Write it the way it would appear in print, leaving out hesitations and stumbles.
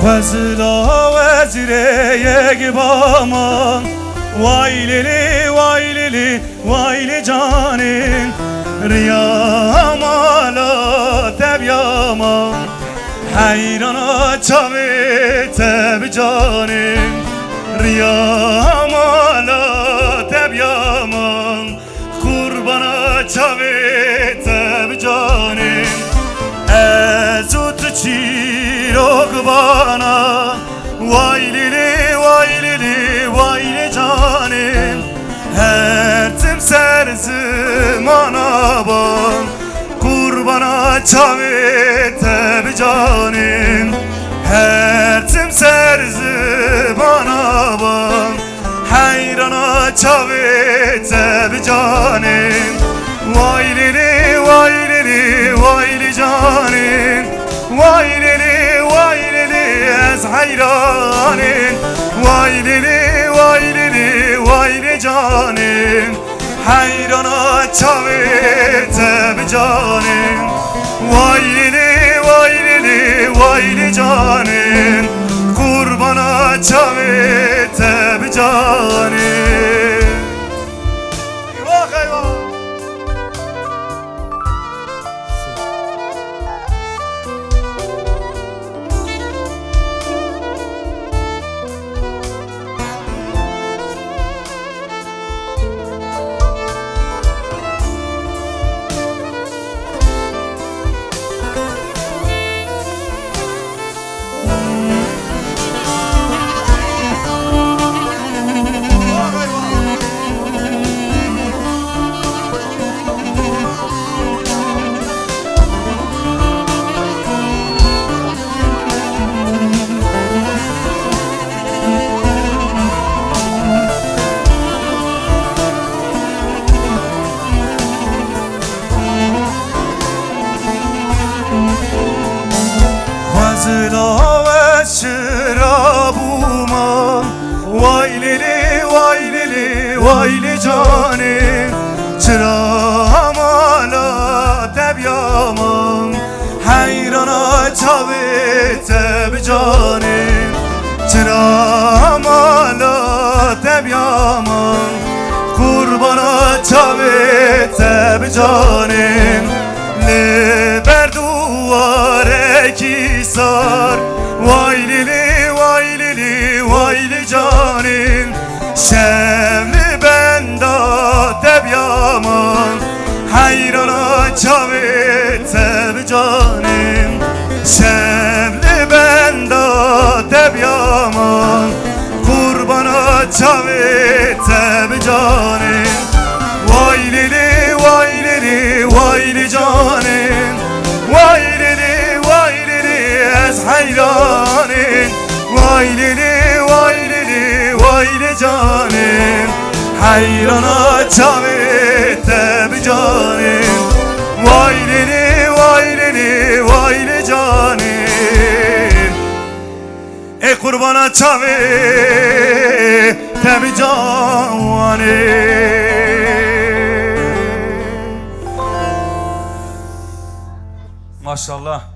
Fazla vezire gibaman Vaylili vaylili vayli canin Riyamala tebyaman Hayrana çavi teb canin Riyamala tebyaman Kurbana çavi teb canin Ezut çirok bana Vaylili vaylili vayli canim Her timser zımana ban Kurbana çavi teb canim Her timser zımana ban Hayrana çavi teb canim Vaylili vaylili vayli canim Vaylili vaylili ez hayranin Vaylili vaylili vayli canim Hayrana çavi teb canim Vaylili vaylili vayli canim Kurbana çavi teb canim Eyvah eyvah Fazla ve şırabuma Vaylili vaylili vayli canim Çıramala tebyaman Hayrana çavi teb canim Çıramala tebyaman Kurbana çavi teb canim Liber duvare kisar Vaylili vaylili vayli canim Şevli benda tebyaman Hayrana çavi teb canim Şevli benda tebyaman Kurbana çavi teb canim Vaylili vaylili vayli canim Vaylili vaylili ez hayranin Vaylili vaylili vayli canim Hayrana çavi teb canim Vaylili vaylili vayli canim Kurbana çavi teb canim Maşallah.